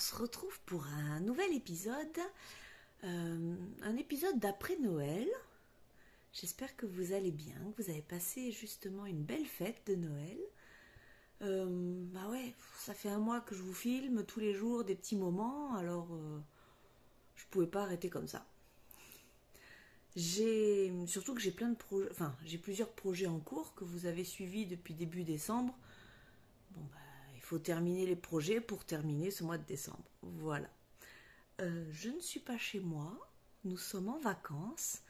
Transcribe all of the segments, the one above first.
se retrouve pour un nouvel épisode, un épisode d'après Noël. J'espère que vous allez bien, que vous avez passé justement une belle fête de Noël. Bah ouais, ça fait un mois que je vous filme tous les jours des petits moments, alors je pouvais pas arrêter comme ça. Surtout que j'ai plein de projets, enfin j'ai plusieurs projets en cours que vous avez suivis depuis début décembre. Bon bah il faut terminer les projets pour terminer ce mois de décembre. Voilà. Je ne suis pas chez moi, nous sommes en vacances.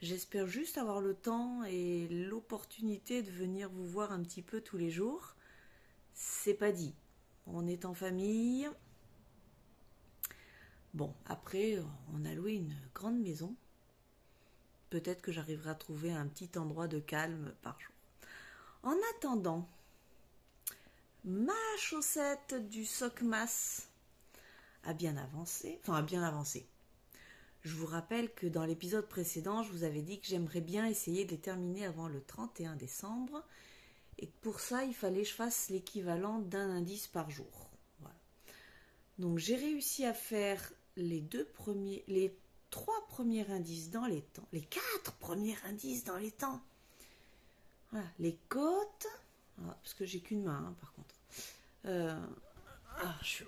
J'espère juste avoir le temps et l'opportunité de venir vous voir un petit peu tous les jours. C'est pas dit. On est en famille. Bon, après, on a loué une grande maison. Peut-être que j'arriverai à trouver un petit endroit de calme par jour. En attendant, ma chaussette du Socmas a bien avancé. Je vous rappelle que dans l'épisode précédent, je vous avais dit que j'aimerais bien essayer de les terminer avant le 31 décembre. Et que pour ça, il fallait que je fasse l'équivalent d'un indice par jour. Voilà. Donc j'ai réussi à faire les 3 premiers indices dans les temps. Les 4 premiers indices dans les temps. Voilà. Les côtes. Ah, parce que j'ai qu'une main, hein, par contre.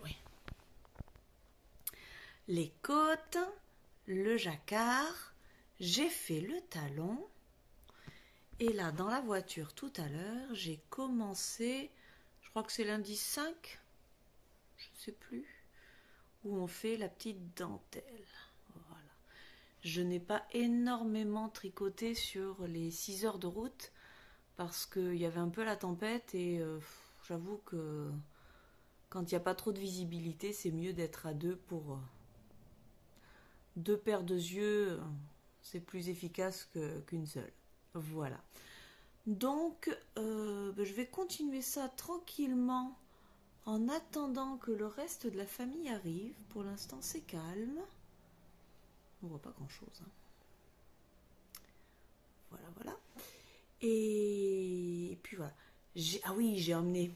Oui. Les côtes, le jacquard, j'ai fait le talon. Et là, dans la voiture tout à l'heure, j'ai commencé, je crois que c'est l'indice 5, je ne sais plus, où on fait la petite dentelle. Voilà. Je n'ai pas énormément tricoté sur les 6 heures de route parce qu'il y avait un peu la tempête et j'avoue que quand il n'y a pas trop de visibilité, c'est mieux d'être à deux pour 2 paires de yeux, c'est plus efficace qu'une seule. Voilà. Donc, je vais continuer ça tranquillement en attendant que le reste de la famille arrive. Pour l'instant, c'est calme. On voit pas grand-chose. Hein. Voilà. Et puis voilà. J'ai emmené.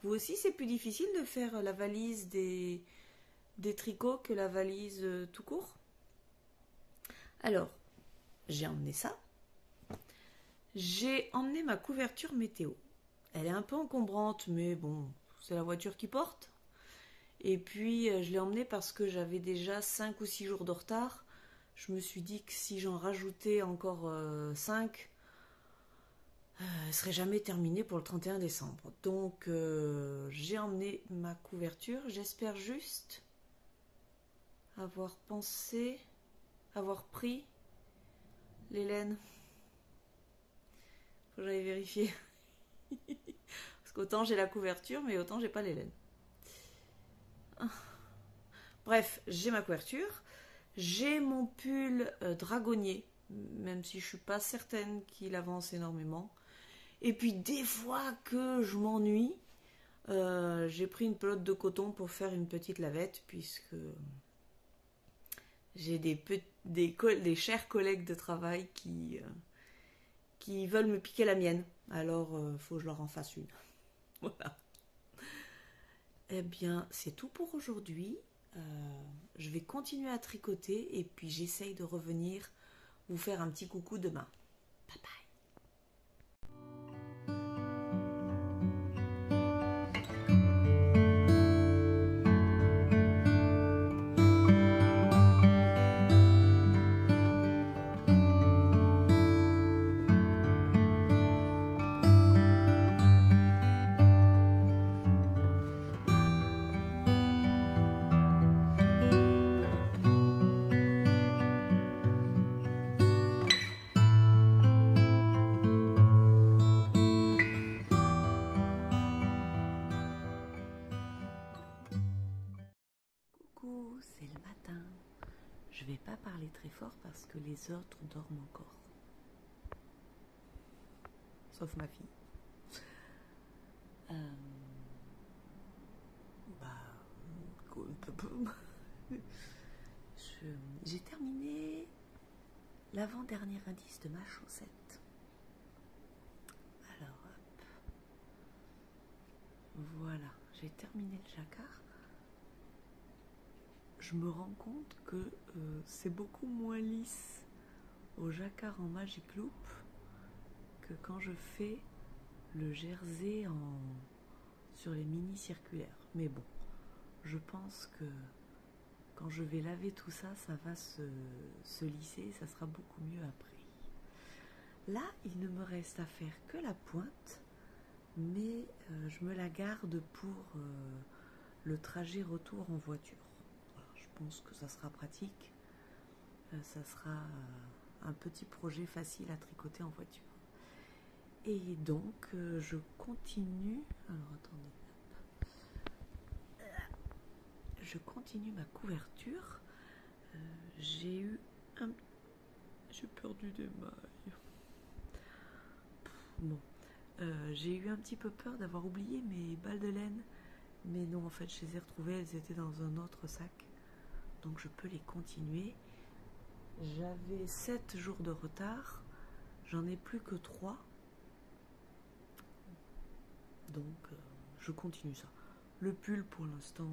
Vous aussi, c'est plus difficile de faire la valise des tricots que la valise tout court. Alors, j'ai emmené ça. J'ai emmené ma couverture météo. Elle est un peu encombrante, mais bon, c'est la voiture qui porte. Et puis, je l'ai emmenée parce que j'avais déjà 5 ou 6 jours de retard. Je me suis dit que si j'en rajoutais encore 5, elle ne serait jamais terminée pour le 31 décembre. Donc, j'ai emmené ma couverture. J'espère juste avoir pris les laines. Faut que j'aille vérifier. Parce qu'autant j'ai la couverture, mais autant j'ai pas les laines. Bref, j'ai ma couverture. J'ai mon pull dragonnier, même si je suis pas certaine qu'il avance énormément. Et puis des fois que je m'ennuie, j'ai pris une pelote de coton pour faire une petite lavette, puisque j'ai des chers collègues de travail qui veulent me piquer la mienne. Alors, faut que je leur en fasse une. Voilà. Eh bien, c'est tout pour aujourd'hui. Je vais continuer à tricoter et puis j'essaye de revenir vous faire un petit coucou demain. Bye bye. Coucou, c'est le matin. Je vais pas parler très fort parce que les autres dorment encore. Sauf ma fille. J'ai terminé l'avant-dernier indice de ma chaussette. Alors, hop. Voilà, j'ai terminé le jacquard. je me rends compte que c'est beaucoup moins lisse au jacquard en Magic Loop que quand je fais le jersey sur les mini circulaires. Mais bon, je pense que quand je vais laver tout ça, ça va se lisser et ça sera beaucoup mieux après. Là, il ne me reste à faire que la pointe, mais je me la garde pour le trajet retour en voiture. Voilà, je pense que ça sera pratique. Ça sera un petit projet facile à tricoter en voiture. Et donc, je continue. Alors, attendez. Je continue ma couverture. J'ai perdu des mailles. Bon. J'ai eu un petit peu peur d'avoir oublié mes balles de laine. Mais non, en fait, je les ai retrouvées. Elles étaient dans un autre sac. Donc, je peux les continuer. J'avais 7 jours de retard. J'en ai plus que 3. Donc, je continue ça. Le pull, pour l'instant,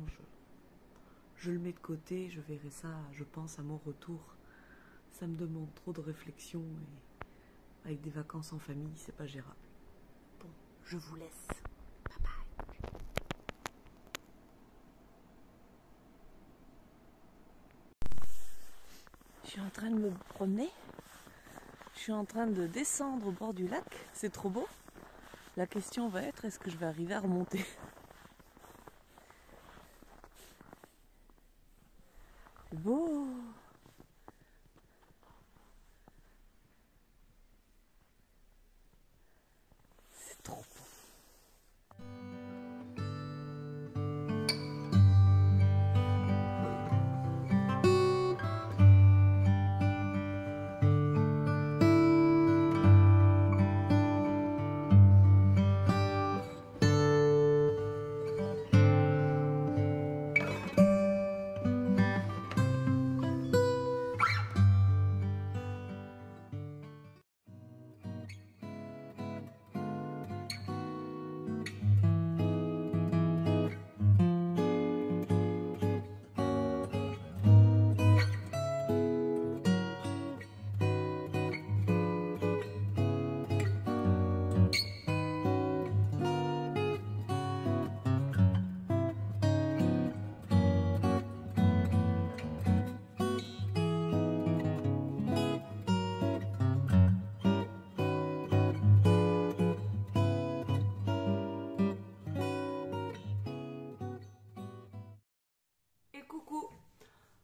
je le mets de côté. Je verrai ça, je pense, à mon retour. Ça me demande trop de réflexion. Et avec des vacances en famille, c'est pas gérable. Bon, je vous laisse. Bye bye. Je suis en train de me promener. Je suis en train de descendre au bord du lac. C'est trop beau. La question va être, est-ce que je vais arriver à remonter? C'est beau. C'est trop beau. Coucou,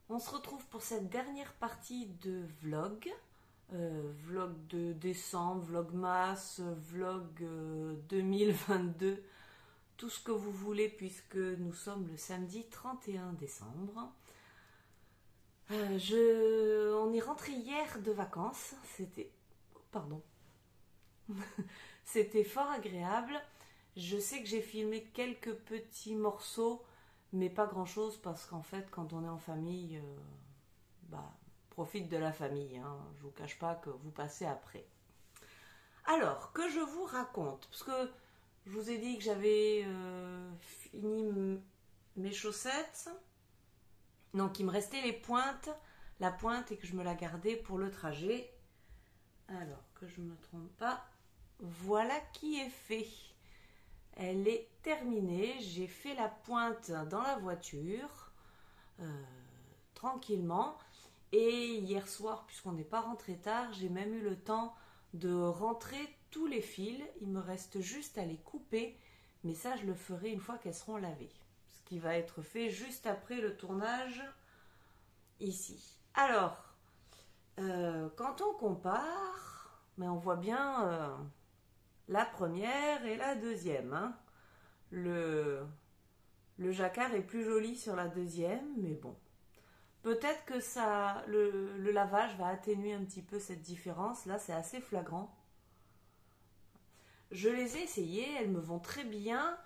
on se retrouve pour cette dernière partie de vlog, vlog de décembre, vlogmas, vlog 2022, tout ce que vous voulez puisque nous sommes le samedi 31 décembre. On est rentré hier de vacances, c'était fort agréable. Je sais que j'ai filmé quelques petits morceaux, mais pas grand chose parce qu'en fait quand on est en famille, profite de la famille, hein. Je vous cache pas que vous passez après. Alors que je vous raconte, parce que je vous ai dit que j'avais fini mes chaussettes, donc il me restait la pointe et que je me la gardais pour le trajet. Alors que je ne me trompe pas, voilà qui est fait. Elle est terminée, j'ai fait la pointe dans la voiture, tranquillement. Et hier soir, puisqu'on n'est pas rentré tard, j'ai même eu le temps de rentrer tous les fils. Il me reste juste à les couper, mais ça je le ferai une fois qu'elles seront lavées. Ce qui va être fait juste après le tournage ici. Alors, quand on compare, mais on voit bien... la première et la deuxième. Hein. Le jacquard est plus joli sur la deuxième, mais bon. Peut-être que le lavage va atténuer un petit peu cette différence. Là, c'est assez flagrant. Je les ai essayées, elles me vont très bien.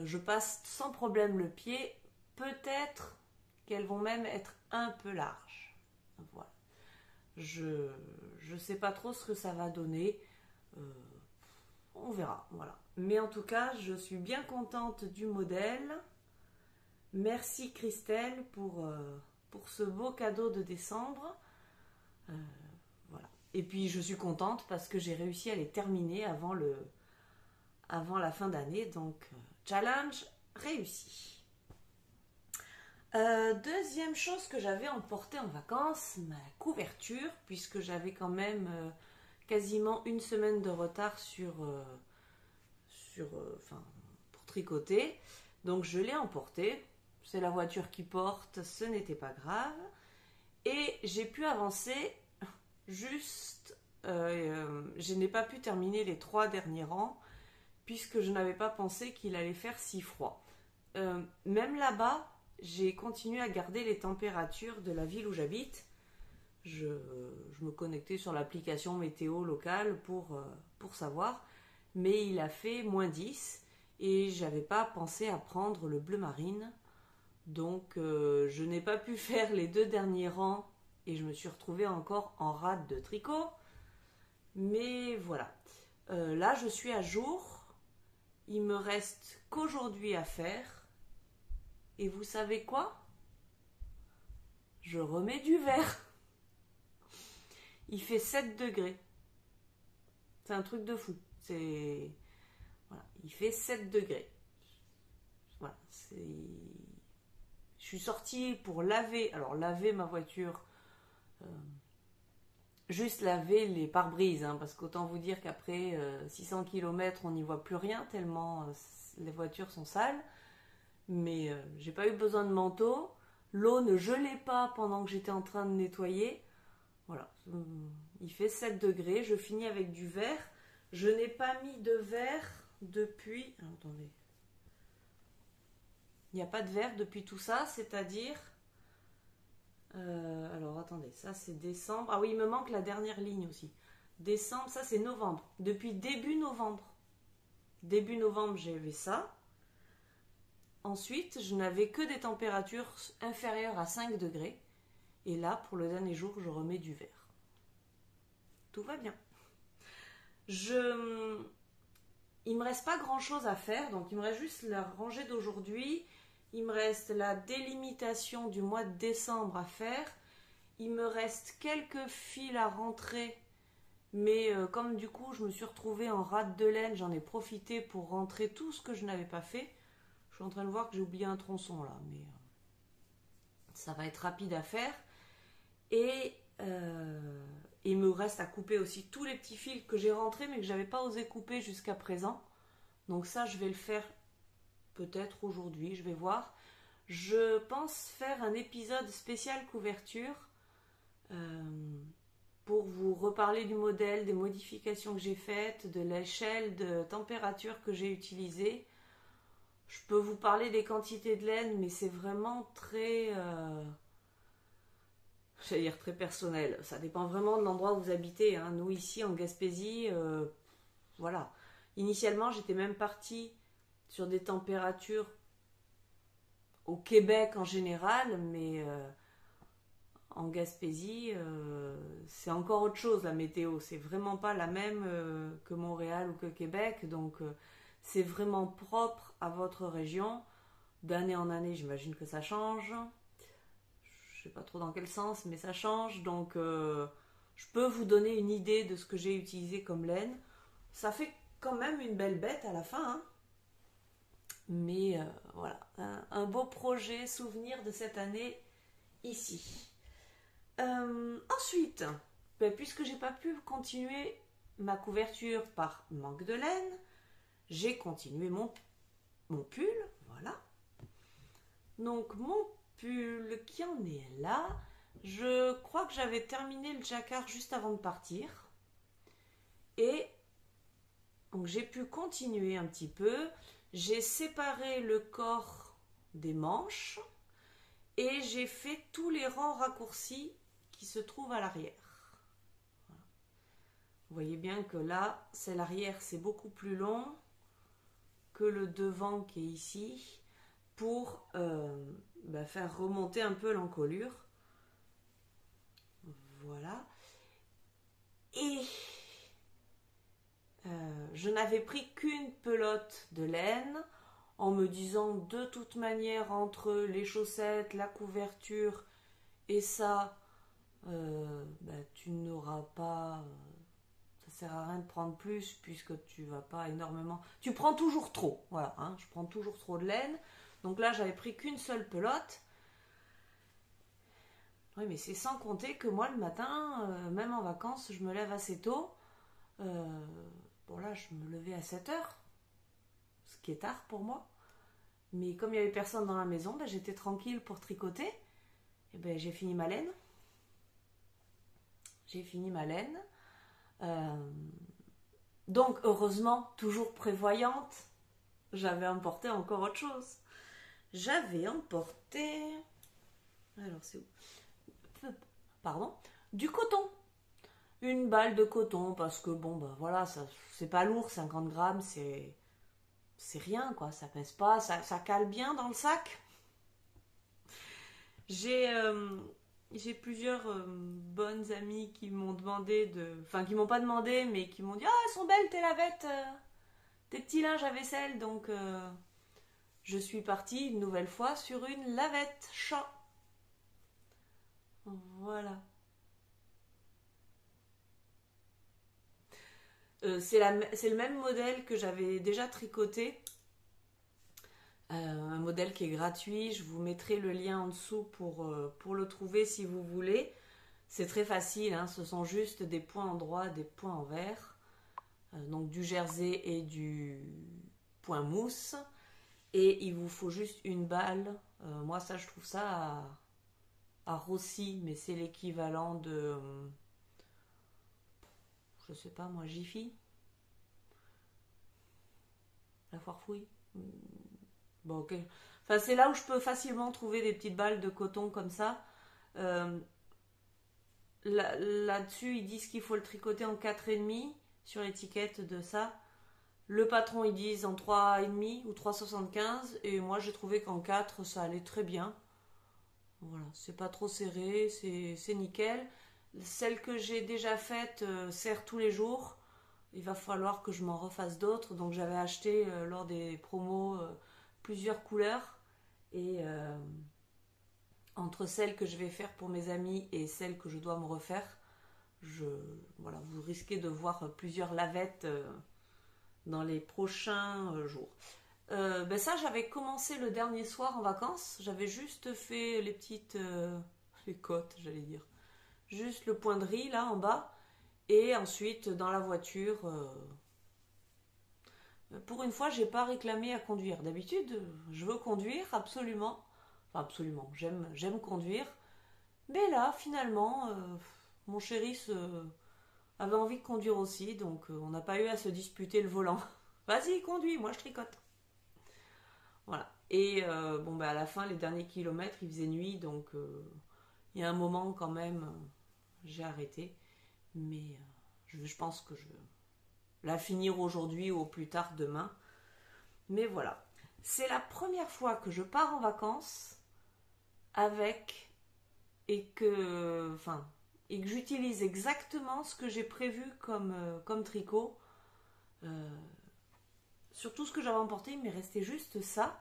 Je passe sans problème le pied. Peut-être qu'elles vont même être un peu larges. Voilà. Je sais pas trop ce que ça va donner. On verra, voilà. Mais en tout cas, je suis bien contente du modèle. Merci Christelle pour pour ce beau cadeau de décembre. Voilà. Et puis je suis contente parce que j'ai réussi à les terminer avant la fin d'année. Donc challenge réussi. Deuxième chose que j'avais emportée en vacances, ma couverture, puisque j'avais quand même quasiment une semaine de retard pour tricoter. Donc je l'ai emportée. C'est la voiture qui porte, ce n'était pas grave. Et j'ai pu avancer juste... je n'ai pas pu terminer les 3 derniers rangs, puisque je n'avais pas pensé qu'il allait faire si froid. Même là-bas, j'ai continué à garder les températures de la ville où j'habite. Je me connectais sur l'application météo locale pour savoir. Mais il a fait -10 et j'avais pas pensé à prendre le bleu marine. Donc je n'ai pas pu faire les 2 derniers rangs et je me suis retrouvée encore en rade de tricot. Mais voilà. Là, je suis à jour. Il me reste qu'aujourd'hui à faire. Et vous savez quoi? Je remets du vert. Il fait 7 degrés. C'est un truc de fou. Voilà, il fait 7 degrés. Voilà, je suis sortie pour laver. Alors, laver ma voiture. Juste laver les pare-brises. Parce qu'autant vous dire qu'après 600 km, on n'y voit plus rien tellement les voitures sont sales. Mais j'ai pas eu besoin de manteau. L'eau ne gelait pas pendant que j'étais en train de nettoyer. Voilà. Il fait 7 degrés. Je finis avec du vert. Je n'ai pas mis de vert depuis... Alors, attendez. Il n'y a pas de vert depuis tout ça, c'est-à-dire... alors, attendez. Ça, c'est décembre. Ah oui, il me manque la dernière ligne aussi. Décembre, ça, c'est novembre. Depuis début novembre. Début novembre, j'avais ça. Ensuite, je n'avais que des températures inférieures à 5 degrés. Et là, pour le dernier jour, je remets du vert. Tout va bien. Il me reste pas grand-chose à faire. Donc, il me reste juste la rangée d'aujourd'hui. Il me reste la délimitation du mois de décembre à faire. Il me reste quelques fils à rentrer. Mais comme du coup, je me suis retrouvée en rade de laine, j'en ai profité pour rentrer tout ce que je n'avais pas fait. Je suis en train de voir que j'ai oublié un tronçon là, mais ça va être rapide à faire. Et il me reste à couper aussi tous les petits fils que j'ai rentrés mais que j'avais pas osé couper jusqu'à présent. Donc ça, je vais le faire peut-être aujourd'hui, je vais voir. Je pense faire un épisode spécial couverture pour vous reparler du modèle, des modifications que j'ai faites, de l'échelle de température que j'ai utilisée. Je peux vous parler des quantités de laine, mais c'est vraiment très... j'allais dire très personnel. Ça dépend vraiment de l'endroit où vous habitez. Nous, ici, en Gaspésie, voilà. Initialement, j'étais même partie sur des températures au Québec en général, mais en Gaspésie, c'est encore autre chose, la météo. C'est vraiment pas la même que Montréal ou que Québec, donc... c'est vraiment propre à votre région. D'année en année, j'imagine que ça change. Je sais pas trop dans quel sens, mais ça change. Donc, je peux vous donner une idée de ce que j'ai utilisé comme laine. Ça fait quand même une belle bête à la fin. Mais voilà, un beau projet, souvenir de cette année ici. Ensuite, puisque j'ai pas pu continuer ma couverture par manque de laine, j'ai continué mon pull, voilà. Donc mon pull qui en est là, je crois que j'avais terminé le jacquard juste avant de partir. Et donc j'ai pu continuer un petit peu. J'ai séparé le corps des manches et j'ai fait tous les rangs raccourcis qui se trouvent à l'arrière. Voilà. Vous voyez bien que là, c'est l'arrière, c'est beaucoup plus long que le devant qui est ici pour faire remonter un peu l'encolure. Voilà. Et je n'avais pris qu'une pelote de laine en me disant de toute manière entre les chaussettes, la couverture et ça, tu n'auras pas... ça sert à rien de prendre plus puisque tu vas pas énormément... Tu prends toujours trop, voilà, hein, je prends toujours trop de laine. Donc là, j'avais pris qu'une seule pelote. Oui, mais c'est sans compter que moi, le matin, même en vacances, je me lève assez tôt. Bon là, je me levais à 7 heures, ce qui est tard pour moi. Mais comme il n'y avait personne dans la maison, j'étais tranquille pour tricoter. Et j'ai fini ma laine. J'ai fini ma laine. Donc, heureusement, toujours prévoyante, j'avais emporté encore autre chose. J'avais emporté... Alors, c'est où? Pardon. Du coton. Une balle de coton, parce que bon, voilà, ça, c'est pas lourd, 50 grammes, c'est rien, quoi. Ça pèse pas, ça cale bien dans le sac. J'ai plusieurs bonnes amies qui m'ont demandé de... Enfin, qui m'ont pas demandé, mais qui m'ont dit « Ah, elles sont belles tes lavettes, tes petits linges à vaisselle !» Donc, je suis partie une nouvelle fois sur une lavette chat. Voilà. C'est le même modèle que j'avais déjà tricoté. Un modèle qui est gratuit. Je vous mettrai le lien en dessous pour le trouver si vous voulez. C'est très facile, hein, ce sont juste des points en droit, des points en vert. Donc du jersey et du point mousse. Et il vous faut juste une balle. Moi, ça, je trouve ça à Rossi, mais c'est l'équivalent de... je sais pas moi, Jiffy. La foire fouille. Bon, ok. Enfin, c'est là où je peux facilement trouver des petites balles de coton comme ça. Là-dessus, ils disent qu'il faut le tricoter en 4,5 sur l'étiquette de ça. Le patron, ils disent en 3,5 ou 3,75. Et moi, j'ai trouvé qu'en 4, ça allait très bien. Voilà, c'est pas trop serré, c'est nickel. Celle que j'ai déjà faite sert tous les jours. Il va falloir que je m'en refasse d'autres. Donc j'avais acheté lors des promos plusieurs couleurs. Et entre celles que je vais faire pour mes amis et celles que je dois me refaire, voilà, vous risquez de voir plusieurs lavettes dans les prochains jours. Ça, j'avais commencé le dernier soir en vacances. J'avais juste fait les petites... les côtes, j'allais dire. Juste le point de riz, là, en bas. Et ensuite, dans la voiture... pour une fois, j'ai pas réclamé à conduire. D'habitude, je veux conduire, absolument. Enfin, absolument, j'aime conduire. Mais là, finalement, mon chéri avait envie de conduire aussi. Donc, on n'a pas eu à se disputer le volant. Vas-y, conduis, moi je tricote. Voilà. Et à la fin, les derniers kilomètres, il faisait nuit, donc il y a un moment quand même, j'ai arrêté. Mais je pense que je vais la finir aujourd'hui ou au plus tard demain. Mais voilà. C'est la première fois que je pars en vacances avec et que j'utilise exactement ce que j'ai prévu comme tricot. Sur tout ce que j'avais emporté, il m'est resté juste ça.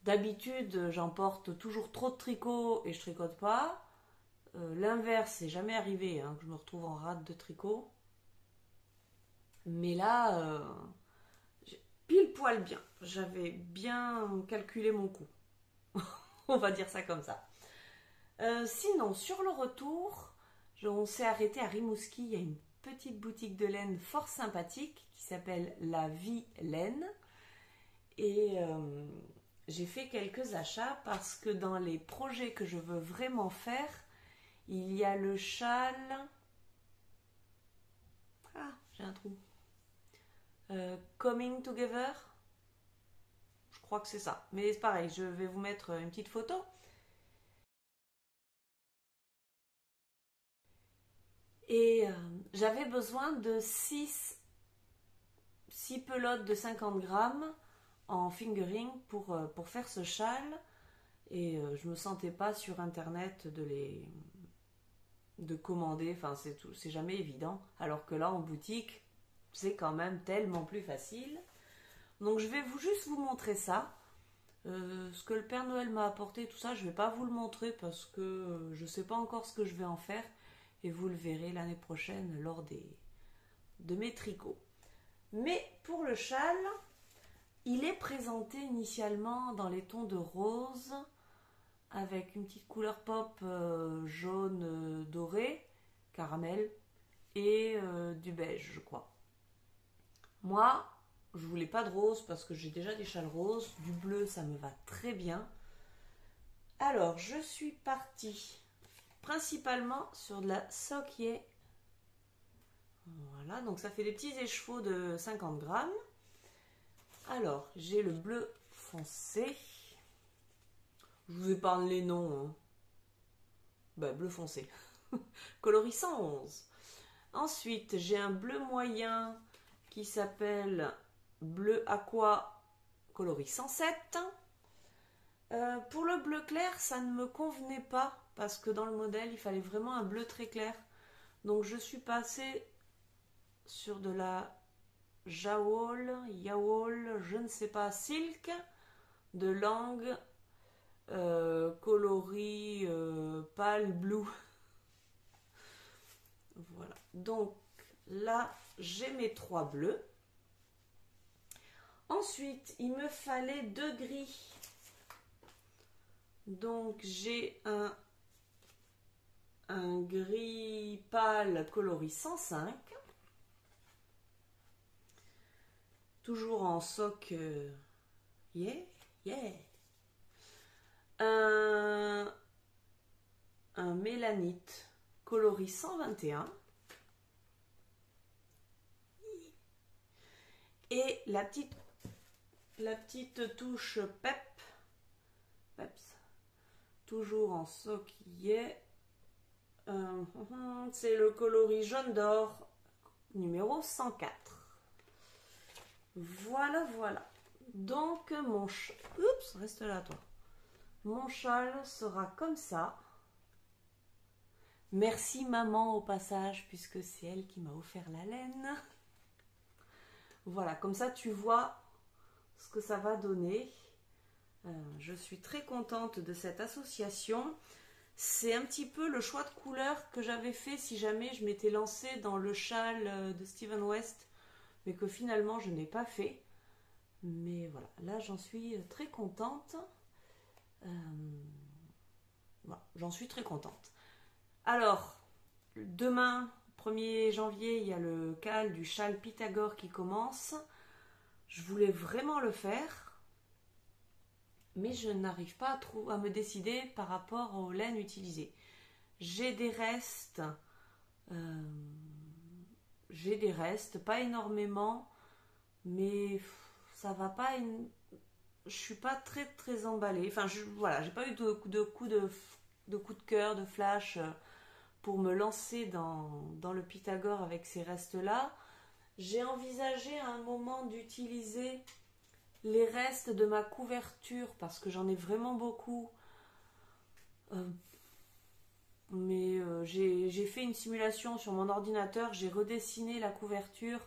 D'habitude, j'emporte toujours trop de tricot et je tricote pas. L'inverse, c'est jamais arrivé, hein, que je me retrouve en rate de tricot. Mais là, pile poil bien. J'avais bien calculé mon coût. On va dire ça comme ça. Sinon, sur le retour, on s'est arrêté à Rimouski. Il y a une petite boutique de laine fort sympathique qui s'appelle La Vie Laine. Et j'ai fait quelques achats parce que dans les projets que je veux vraiment faire, il y a le châle... Ah, j'ai un trou. Coming Together. Je crois que c'est ça. Mais c'est pareil, je vais vous mettre une petite photo. Et j'avais besoin de 6 pelotes de 50 grammes en fingering pour faire ce châle. Et je me sentais pas sur internet de commander. Enfin, c'est jamais évident. Alors que là, en boutique, c'est quand même tellement plus facile. Donc je vais juste vous montrer ça. Ce que le Père Noël m'a apporté, tout ça, je ne vais pas vous le montrer parce que je ne sais pas encore ce que je vais en faire. Et vous le verrez l'année prochaine lors de mes tricots. Mais pour le châle, il est présenté initialement dans les tons de rose, avec une petite couleur pop jaune doré, caramel, et du beige, je crois. Moi, je voulais pas de rose parce que j'ai déjà des châles roses. Du bleu, ça me va très bien. Alors, je suis partie principalement sur de la Sokier. Voilà, donc ça fait des petits écheveaux de 50 grammes. Alors, j'ai le bleu foncé. Je vous épargne les noms. Hein. Ben, bleu foncé. Coloris 111. Ensuite, j'ai un bleu moyen qui s'appelle bleu aqua coloris 107. Pour le bleu clair, ça ne me convenait pas parce que dans le modèle, il fallait vraiment un bleu très clair. Donc je suis passée sur de la Yaoul, je ne sais pas, silk de langue coloris pâle blue. Voilà. Donc là, j'ai mes 3 bleus. Ensuite, il me fallait 2 gris. Donc j'ai un gris pâle coloris 105. Toujours en soc. Yeah. Un mélanite coloris 121. Et la petite touche peps, toujours en soquillet. C'est le coloris jaune d'or numéro 104. Voilà. Donc mon oups, reste là toi. Mon châle sera comme ça. Merci maman au passage puisque c'est elle qui m'a offert la laine. Voilà, comme ça tu vois ce que ça va donner. Je suis très contente de cette association. C'est un petit peu le choix de couleur que j'avais fait si jamais je m'étais lancée dans le châle de Steven West, mais que finalement je n'ai pas fait. Mais voilà, là j'en suis très contente. Voilà, j'en suis très contente. Alors, demain, 1er janvier, il y a le cal du châle Pythagore qui commence. Je voulais vraiment le faire, mais je n'arrive pas à me décider par rapport aux laines utilisées. J'ai des restes, pas énormément, mais ça va pas. Je suis pas très emballée. Enfin, voilà, j'ai pas eu de coup de cœur, de flash pour me lancer dans le Pythagore avec ces restes-là. J'ai envisagé à un moment d'utiliser les restes de ma couverture parce que j'en ai vraiment beaucoup. Mais j'ai fait une simulation sur mon ordinateur, j'ai redessiné la couverture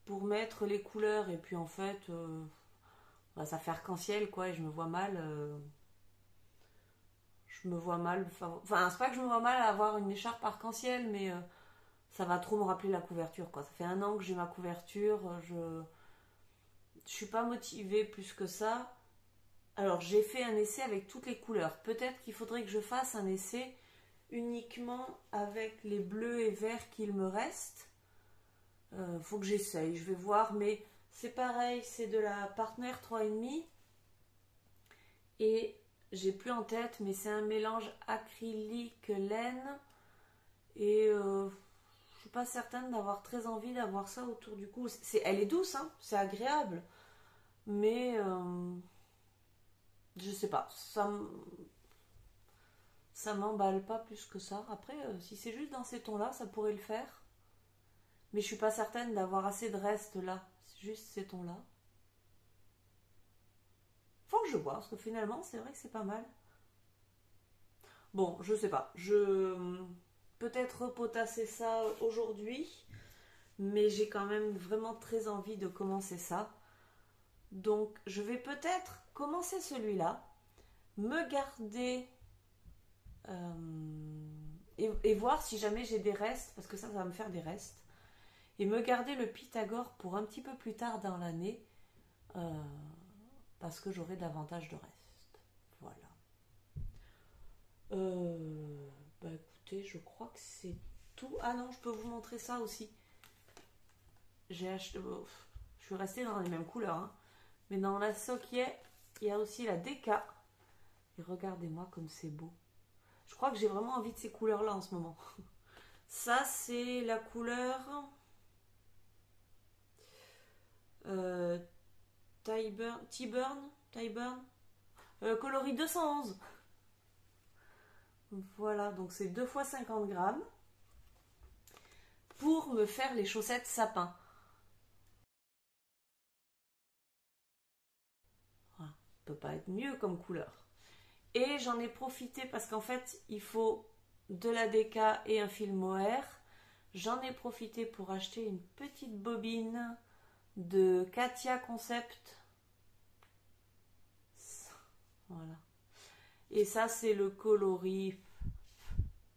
pour mettre les couleurs et puis en fait ça fait arc-en-ciel quoi et je me vois mal. Enfin, c'est pas que je me vois mal à avoir une écharpe arc-en-ciel, mais ça va trop me rappeler la couverture quoi. Ça fait 1 an que j'ai ma couverture, je suis pas motivée plus que ça. Alors j'ai fait un essai avec toutes les couleurs. Peut-être qu'il faudrait que je fasse un essai uniquement avec les bleus et verts qu'il me reste. Faut que j'essaye, je vais voir, mais c'est pareil, c'est de la Partner 3,5 et j'ai plus en tête, mais c'est un mélange acrylique laine et je suis pas certaine d'avoir très envie d'avoir ça autour du cou. Elle est douce, hein, c'est agréable, mais je sais pas, ça m'emballe pas plus que ça. Après, si c'est juste dans ces tons-là, ça pourrait le faire. Mais je suis pas certaine d'avoir assez de reste là. C'est juste ces tons-là. Faut que je vois, parce que finalement, c'est vrai que c'est pas mal. Bon, je sais pas. Peut-être repotasser ça aujourd'hui. Mais j'ai quand même vraiment très envie de commencer ça. Donc je vais peut-être commencer celui-là, me garder et voir si jamais j'ai des restes, parce que ça va me faire des restes, et me garder le Pythagore pour un petit peu plus tard dans l'année, parce que j'aurai davantage de restes. Voilà. Bah écoutez, je crois que c'est tout. Ah non, je peux vous montrer ça aussi. J'ai acheté. Je suis restée dans les mêmes couleurs, hein. Mais dans la Sokye, il y a aussi la Deka. Et regardez-moi comme c'est beau. Je crois que j'ai vraiment envie de ces couleurs-là en ce moment. Ça, c'est la couleur Tyburn, coloris 211. Voilà, donc c'est 2 fois 50 grammes pour me faire les chaussettes sapin. Voilà, ça peut pas être mieux comme couleur. Et j'en ai profité parce qu'en fait, il faut de la déca et un fil mohair. J'en ai profité pour acheter une petite bobine de Katia Concept. Voilà. Et ça, c'est le coloris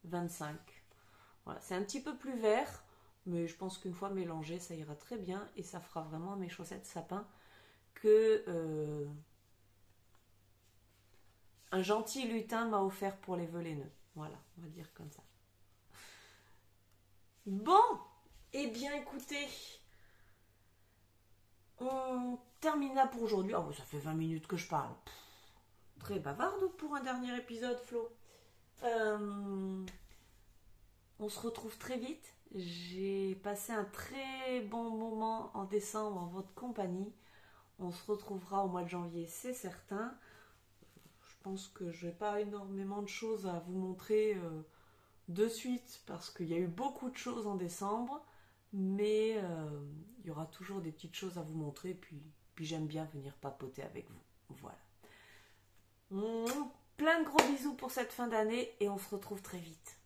25. Voilà, c'est un petit peu plus vert, mais je pense qu'une fois mélangé, ça ira très bien et ça fera vraiment mes chaussettes sapin que un gentil lutin m'a offert pour les vœux les nœuds. Voilà, on va dire comme ça. Bon, eh bien écoutez, on termine là pour aujourd'hui. Oh, ça fait 20 minutes que je parle. Très bavarde pour un dernier épisode, Flo. On se retrouve très vite. J'ai passé un très bon moment en décembre en votre compagnie. On se retrouvera au mois de janvier, c'est certain. Je pense que je n'ai pas énormément de choses à vous montrer de suite parce qu'il y a eu beaucoup de choses en décembre. Mais il y aura toujours des petites choses à vous montrer. Puis j'aime bien venir papoter avec vous. Voilà. Plein de gros bisous pour cette fin d'année et on se retrouve très vite.